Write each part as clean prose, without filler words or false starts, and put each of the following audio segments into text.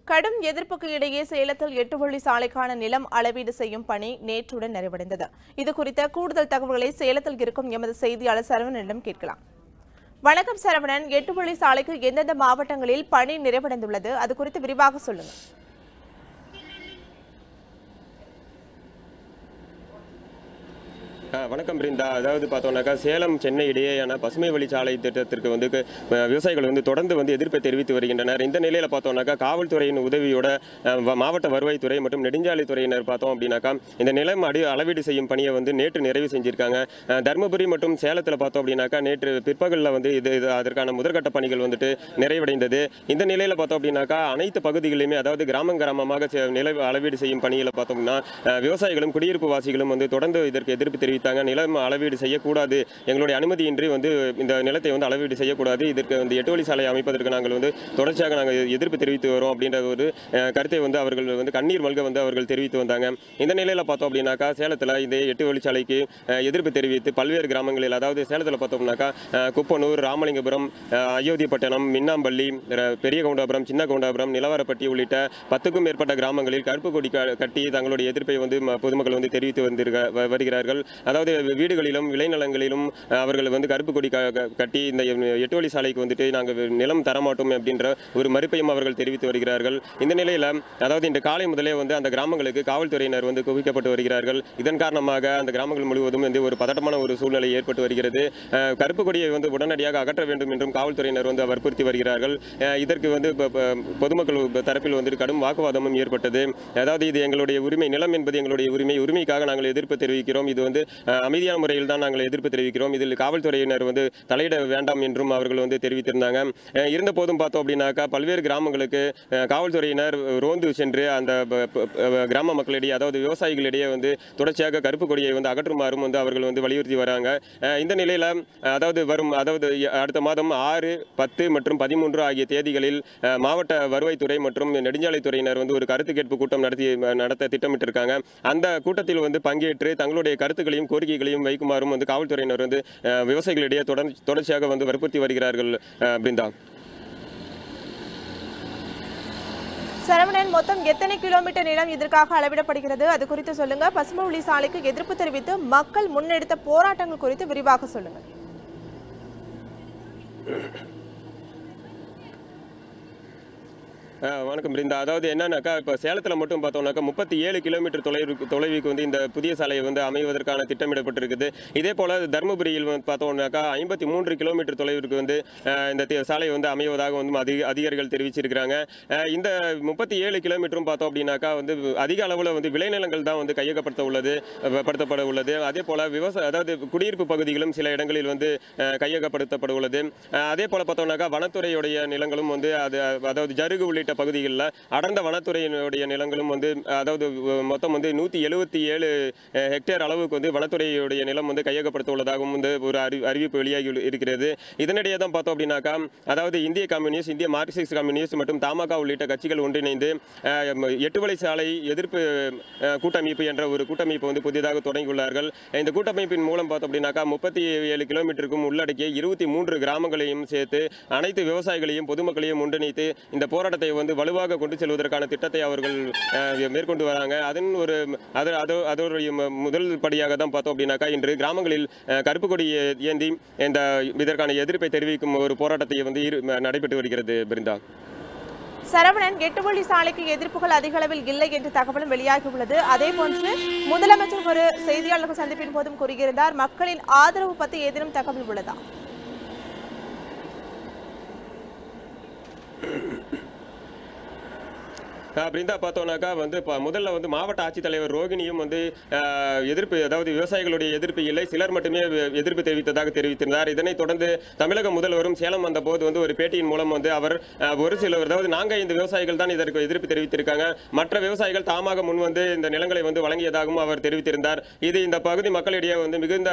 கடும் எதிர்ப்புக்கு இடையே சேலத்தில் 8 வழி சாலைக்கான நிலம் அளவீடு செய்யும் பணி நேற்றுடன் நிறைவடைந்தது. இதுகுறித்த கூடுதல் தகவல்களை சேலத்தில் இருக்கும் எமது செய்தியாளர் சரவணனிடம் கேட்கலாம். வணக்கம் சரவணன், 8 வழி சாலைக்கு எந்தெந்த மாவட்டங்களில் பணி நிறைவடைந்துள்ளது, அது குறித்து விரிவாக சொல்லுங்கள். வணக்கம் பிருந்தா. அதாவது பார்த்தோம்னாக்கா சேலம் சென்னை இடையேயான பசுமை வழிச்சாலை திட்டத்திற்கு விவசாயிகள் தொடர்ந்து எதிர்ப்பை தெரிவித்து வருகின்றனர். இந்த நிலையில் பார்த்தோம்னாக்கா காவல்துறையின் உதவியோட மாவட்ட வருவாய்த்துறை மற்றும் நெடுஞ்சாலைத்துறையினர் பார்த்தோம் அப்படின்னாக்கா இந்த நிலம் அளவீடு செய்யும் பணியை நேற்று நிறைவு செஞ்சிருக்காங்க. தருமபுரி மற்றும் சேலத்தில் பார்த்தோம் அப்படின்னாக்கா நேற்று பிற்பகலில் அதற்கான முதற்கட்ட பணிகள் நிறைவடைந்தது. இந்த நிலையில் பார்த்தோம் அப்படின்னாக்கா அனைத்து பகுதிகளிலுமே, அதாவது கிராமமாக நில அளவீடு செய்யும் பணியில் பார்த்தோம்னா விவசாயிகளும் குடியிருப்பு வாசிகளும் தொடர்ந்து இதற்கு எதிர்ப்பு தெரிவித்தாங்க. நிலம் அளவீடு செய்யக்கூடாது, எங்களுடைய அனுமதியின்றி இந்த நிலத்தை அளவீடு செய்யக்கூடாது, இதற்கு 8 வழி சாலை அமைப்பதற்கு நாங்கள் தொடர்ச்சியாக நாங்கள் எதிர்ப்பு தெரிவித்து வரோம் அப்படின்ற ஒரு கருத்தை அவர்கள் கண்ணீர் மல்க அவர்கள் தெரிவித்து வந்தாங்க. இந்த நிலையில் பார்த்தோம் அப்படின்னாக்கா சேலத்தில் இந்த 8 வழி சாலைக்கு எதிர்ப்பு தெரிவித்து பல்வேறு கிராமங்களில், அதாவது சேலத்தில் பார்த்தோம்னாக்கா குப்பனூர், ராமலிங்கபுரம், அயோத்திப்பட்டினம், மின்னாம்பள்ளி, பெரிய கவுண்டாபுரம், சின்ன கவுண்டாபுரம், நிலவரப்பட்டி உள்ளிட்ட 10க்கும் மேற்பட்ட கிராமங்களில் கருப்பு கொடி கட்டி தங்களுடைய எதிர்ப்பை பொதுமக்கள் தெரிவித்து வருகிறார்கள். அதாவது வீடுகளிலும் விளைநிலங்களிலும் அவர்கள் கருப்பு கொடி கட்டி இந்த 8 வழி சாலைக்கு நாங்கள் நிலம் தரமாட்டோம் அப்படின்ற ஒரு மறுப்பையும் அவர்கள் தெரிவித்து வருகிறார்கள். இந்த நிலையில் அதாவது இன்று காலை முதலே அந்த கிராமங்களுக்கு காவல்துறையினர் குவிக்கப்பட்டு வருகிறார்கள். இதன் காரணமாக அந்த கிராமங்கள் முழுவதும் ஒரு பதட்டமான ஒரு சூழ்நிலை ஏற்பட்டு வருகிறது. கருப்பு கொடியை உடனடியாக அகற்ற வேண்டும் என்றும் காவல்துறையினர் வற்புறுத்தி வருகிறார்கள். இதற்கு பொதுமக்கள் தரப்பில் கடும் வாக்குவாதமும் ஏற்பட்டது. அதாவது இது எங்களுடைய உரிமை, நிலம் என்பது எங்களுடைய உரிமைக்காக நாங்கள் எதிர்ப்பு தெரிவிக்கிறோம், இது அமைதியான முறையில் தான் நாங்கள் எதிர்ப்பு தெரிவிக்கிறோம், இதில் காவல்துறையினர் தலையிட வேண்டாம் என்றும் அவர்கள் தெரிவித்திருந்தாங்க. இருந்த போதும் பார்த்தோம் அப்படின்னாக்கா பல்வேறு கிராமங்களுக்கு காவல்துறையினர் ரோந்து சென்று அந்த கிராம மக்களிடையே, அதாவது விவசாயிகளிடையே தொடர்ச்சியாக கருப்பு கொடியை அகற்றுமாறும் அவர்கள் வலியுறுத்தி வராங்க. இந்த நிலையில் அதாவது அடுத்த மாதம் 6, 10 மற்றும் 13 ஆகிய தேதிகளில் மாவட்ட வருவாய்த்துறை மற்றும் நெடுஞ்சாலைத்துறையினர் ஒரு கருத்து கேட்பு கூட்டம் நடத்த திட்டமிட்டிருக்காங்க. அந்த கூட்டத்தில் பங்கேற்று தங்களுடைய கருத்துக்களையும் கோரிக்கைகளையும் வைக்குமாறும் காவல்துறையினர் விவசாயிகளிடையே தொடர்ச்சியாக வற்புறுத்தி வருகிறார்கள். பிருந்தா. சரவணன், மொத்தம் எத்தனை கிலோமீட்டர் நிலம் இதற்காக அளவிடப்படுகிறது, அது குறித்து சொல்லுங்க. பசுமை வழி சாலைக்கு எதிர்ப்பு தெரிவித்து மக்கள் முன்னெடுத்த போராட்டங்கள் குறித்து விரிவாக சொல்லுங்க. வணக்கம் பிருந்தா. அதாவது என்னன்னாக்கா இப்போ சேலத்தில் மட்டும் பார்த்தோம்னாக்கா 37 கிலோமீட்டர் தொலைவுக்கு இந்த புதிய சாலை அமைவதற்கான திட்டமிடப்பட்டிருக்குது. இதே போல் தருமபுரியில் பார்த்தோம்னாக்கா 53 கிலோமீட்டர் தொலைவிற்கு இந்த சாலை அமைவதாக அதிகாரிகள் தெரிவிச்சிருக்கிறாங்க. இந்த 37 கிலோமீட்டரும் பார்த்தோம் அப்படின்னாக்கா அதிக அளவில் விளைநிலங்கள் தான் கையகப்படுத்தப்பட உள்ளது. அதே போல் அதாவது குடியிருப்பு பகுதிகளும் சில இடங்களில் கையகப்படுத்தப்பட உள்ளது. அதே போல் பார்த்தோம்னாக்கா வனத்துறையுடைய நிலங்களும் அதாவது ஜருகு உள்ளிட்ட பகுதிகளில் அடர்ந்த வனத்துறையினுடைய நிலங்களும் அதாவது மொத்தம் 177 ஹெக்டேர் அளவுக்கு வனத்துறையுடைய நிலம் கையகப்படுத்த உள்ளதாகவும் ஒரு அறிவிப்பு வெளியாகி இருக்கிறது. இதனிடையே தான் பார்த்தோம் அப்படின்னாக்கா அதாவது இந்திய கம்யூனிஸ்ட், இந்திய மார்க்சிஸ்ட் கம்யூனிஸ்ட் மற்றும் தமாக உள்ளிட்ட கட்சிகள் ஒன்றிணைந்து 8 வழி சாலை எதிர்ப்பு கூட்டமைப்பு என்ற ஒரு கூட்டமைப்பு புதிதாக தொடங்கியுள்ளார்கள். இந்த கூட்டமைப்பின் மூலம் பார்த்தோம் அப்படின்னாக்கா 37 கிலோமீட்டருக்கும் உள்ளடக்கிய 23 கிராமங்களையும் சேர்த்து அனைத்து விவசாயிகளையும் பொதுமக்களையும் ஒன்றிணைத்து இந்த போராட்டத்தை வலுவாக கொண்டு செல்வதற்கான திட்டத்தை அவர்கள் மேற்கொண்டு வராங்க. அதோடைய முதல் படியாக தான் பார்த்தோம் அப்படின்னாக்கா இன்று கிராமங்களில் கருப்பு கொடி ஏந்தி இதற்கான எதிர்ப்பை தெரிவிக்கும் ஒரு போராட்டத்தை நடைபெற்று வருகிறது. பிருந்தா. சரவணன், 8 வழி சாலைக்கு எதிர்ப்புகள் அதிக அளவில் இல்லை என்ற தகவலும் வெளியாகியுள்ளது. அதே போன்று முதலமைச்சர் ஒரு செய்தியாளர்கள் சந்திப்பின் போதும் கூறியிருந்தார். மக்களின் ஆதரவு பற்றி ஏதேனும் தகவல் உள்ளதா? பிருந்தா, பார்த்தோம்னாக்கா முதல்ல மாவட்ட ஆட்சித்தலைவர் ரோகிணியும் எதிர்ப்பு, அதாவது விவசாயிகளுடைய எதிர்ப்பு இல்லை, சிலர் மட்டுமே எதிர்ப்பு தெரிவித்ததாக தெரிவித்திருந்தார். இதனைத் தொடர்ந்து தமிழக முதல்வரும் சேலம் வந்த போது ஒரு பேட்டியின் மூலம் அவர் ஒரு சிலர், அதாவது நாங்கள் இந்த விவசாயிகள் தான் இதற்கு எதிர்ப்பு தெரிவித்திருக்காங்க, மற்ற விவசாயிகள் தாமாக முன் இந்த நிலங்களை வழங்கியதாகவும் அவர் தெரிவித்திருந்தார். இது இந்த பகுதி மக்களிடையே மிகுந்த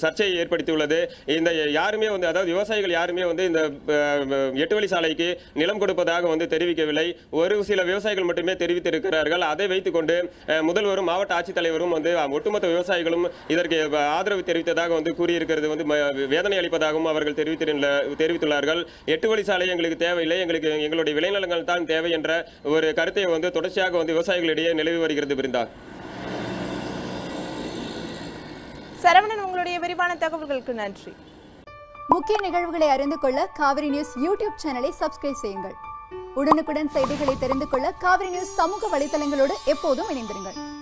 சர்ச்சையை ஏற்படுத்தியுள்ளது. இந்த யாருமே அதாவது விவசாயிகள் யாருமே இந்த 8 வழி சாலைக்கு நிலம் கொடுப்பதாக தெரிவிக்கவில்லை. ஒரு சில விவசாயிகள் விவசாயிகள் மட்டுமே தெரிவித்திருக்கிறார்கள். அதை வைத்துக்கொண்டு முதல்வரும் மாவட்ட ஆட்சித்தலைவரும் வந்து ஒட்டுமொத்த விவசாயிகளும் இதற்கு ஆதரவு தெரிவித்ததாக வந்து கூறியிருக்கிறது வந்து வேதனை அளிப்பதாகவும் அவர்கள் தெரிவித்துள்ளார்கள். 8 வழிச்சாலை எங்களுக்கு தேவையில்லை, எங்களுடைய விளைநிலங்கள் தான் தேவை என்ற ஒரு கருத்தை வந்து தொடர்ச்சியாக வந்து விவசாயிகளிடையே நிலவி வருகிறது. பிருந்தா, சரவணன், உங்களுடைய விரிவான தகவல்களுக்கு நன்றி. முக்கிய நிகழ்வுகளை அறிந்து கொள்ள காவிரி நியூஸ் யூடியூப் சேனலை சப்ஸ்கிரைப் செய்யுங்கள். உடனுக்குடன் செய்திகளை தெரிந்து கொள்ள காவிரி நியூஸ் சமூக வலைதளங்களோடு எப்போதும் இணைந்திருங்கள்.